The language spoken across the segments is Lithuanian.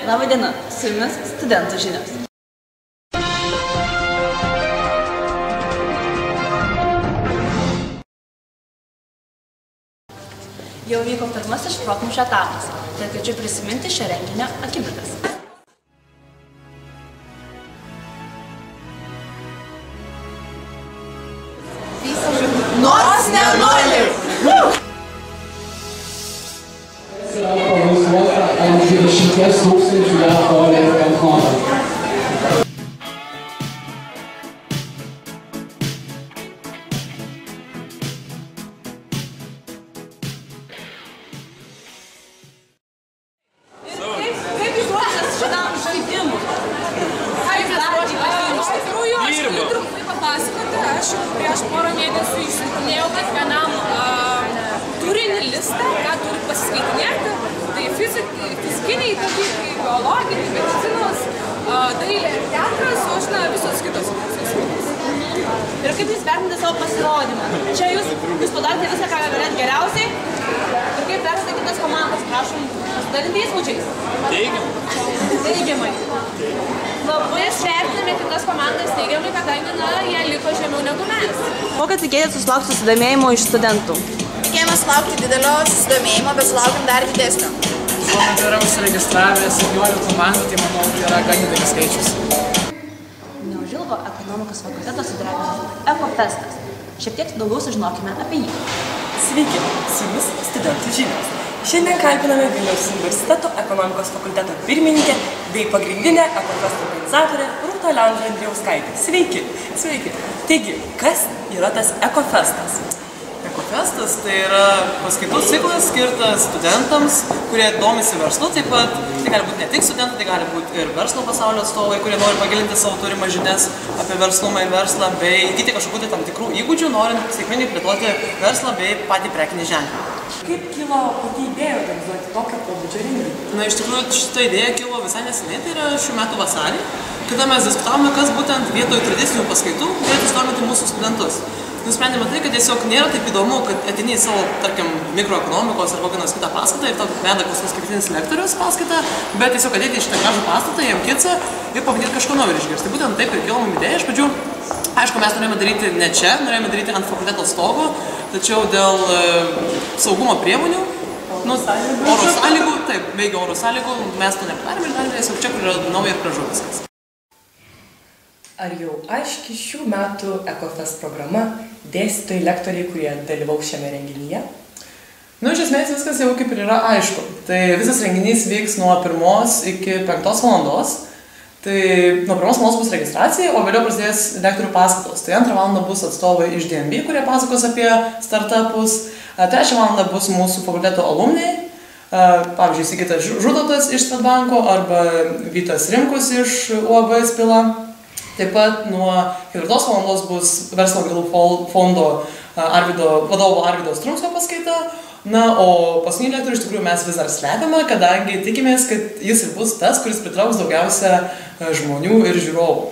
Labą dieną, su jumis studentų žinios. Jau vyko pirmasis šprotmušio etapas, tai kviečiu prisiminti šio renginio akimirkas. Nors nenori! Ant 20 tūkstančių dolerių konto. Kaip jūs ruošiatės šitam žaidimui? Kaip jūs ruošiatės? Iš tikrųjų, aš galiu trumpai papasakoti. Aš prieš porą mėnesių išsiuntinėjau kiekvienam turinį listą, ką turi pasiskaitinėti. Tai fizikiniai dalykai, biologiniai, medicinos, dailė ir teatras, o aš visos kitos. Ir kaip jūs vertinate savo pasirodymą? Čia jūs padarėte visą, ką galėt geriausiai. Ir kaip vertinate kitas komandas? Prašom pasidalinti įspūdžiais. Teigiamai. Labai vertiname kitas komandas teigiamai, kadangi jie liko žemiau negu mes. Kokio tikėjotės susilaukti susidomėjimo iš studentų? Tikėjomės sulaukti didelio susidomėjimo, bet sulaukėm dar didesnio. Šiuo metu yra užsiregistravę 17 komandų, tai manau, tai yra gan didelis skaičius. Neužilgo ekonomikos fakulteto sudarytas Ekofestas. Šiek tiek daugiau sužinokime apie jį. Sveiki, su jumis studentų žinios. Šiandien kalbiname Vilniaus universiteto ekonomikos fakulteto pirmininkę bei pagrindinę Ekofesto organizatorę Rūtą Leandrą Andrijauskaitę. Sveiki! Sveiki! Taigi, kas yra tas Ekofestas? Ekofestas tai yra paskaitų ciklas skirtas studentams, kurie domisi verslu, taip pat tai gali būti ne tik studentai, tai gali būti ir verslo pasaulio atstovai, kurie nori pagilinti savo turimą žinias apie verslumą ir verslą, bei įgyti kažkokių tam tikrų įgūdžių, norint sėkmingai plėtoti verslą bei patį prekinį ženklą. Kaip kilo pati idėja organizuoti tokio pobūdžio renginį? Na, iš tikrųjų, šita idėja kilo visai neseniai, tai yra šių metų vasarį, kada mes diskutavome, kas būtent vietoj tradicinių paskaitų galėtų sudominti mūsų studentus. Nusprendėme tai, kad tiesiog nėra taip įdomu, kad ateini į savo, tarkim, mikroekonomikos ar kokią nors kitą paskaitą ir tau veda kažkoks skaitinis lektorius paskaitą, bet tiesiog ateiti į šitą gražų pastatą, jam kitsą ir pabandyti kažko naujo išgirsti. Tai būtent taip ir kilo mums idėja iš pradžių. Aišku, mes norėjome daryti ne čia, norėjome daryti ant fakulteto stogo, tačiau dėl saugumo priemonių, oro sąlygų, taip, veikia oro sąlygų, mes to nepadarėme ir darėme tiesiog čia, kur yra nauja ir gražu viskas. Ar jau aiški šių metų Ekofest programa, dėstytojai, lektoriai, kurie dalyvaus šiame renginyje? Nu, iš esmės viskas jau kaip ir yra aišku. Tai visas renginys vyks nuo 1 iki 5 valandos. Tai nuo 1 valandos bus registracija, o vėliau prasidės lektorių paskaitos. Tai 2 valandą bus atstovai iš DNB, kurie pasakos apie startupus. 3 valandą bus mūsų fakulteto alumniai. Pavyzdžiui, Sigitas Žudotas iš Swedbanko arba Vytas Rimkus iš UAB Spila. Taip pat nuo 4 valandos bus Verslo galų fondo vadovo Arvydo Strumskio paskaita. Na, o paskutinį lektorių iš tikrųjų mes vis dar slepiame, kadangi tikimės, kad jis ir bus tas, kuris pritrauks daugiausia žmonių ir žiūrovų.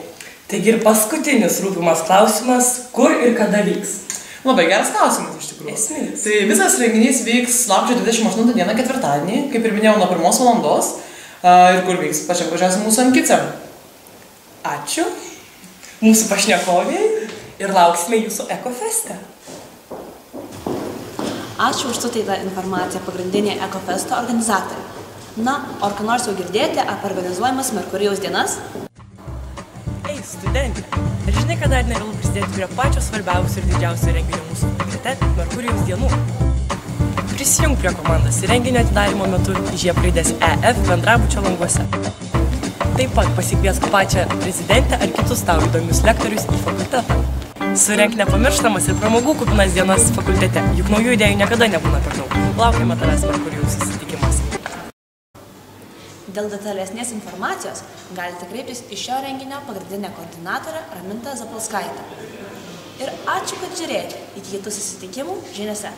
Taigi ir paskutinis rūpimas klausimas, kur ir kada vyks? Labai geras klausimas iš tikrųjų. Esminis. Tai visas renginys vyks lapkričio 28 dieną ketvirtadienį, kaip ir minėjau, nuo 1 valandos ir kur vyks pačiam gražiausiam mūsų Ankitse. Ačiū mūsų pašnekoviai ir lauksime jūsų Ekofeste. Ačiū už suteiktą informaciją pagrindinė Ekofesto organizatoriai. Na, ar ką nors jau girdėjote apie organizuojamas Merkurijaus dienas? Ei, studentė, ar žinai, kad dar nevėlu prisidėti prie pačio svarbiausio ir didžiausio renginio mūsų fakultete Merkurijaus dienų? Prisijung prie komandos renginio atidarymo metu įžiebk EF bendrabučio languose. Taip pat pasikviesk pačią prezidentę ar kitus tau įdomius lektorius į fakultetą. Surenk nepamirštamas ir pramogų kupinas dienas fakultete, juk naujų idėjų niekada nebūna per daug. Laukiame tavęs Merkurijaus susitikimuose. Dėl detalesnės informacijos galite kreiptis į šio renginio pagrindinę koordinatorę Ramintą Zapolskaitę. Ir ačiū, kad žiūrėjote. Iki kitų susitikimų žiniose.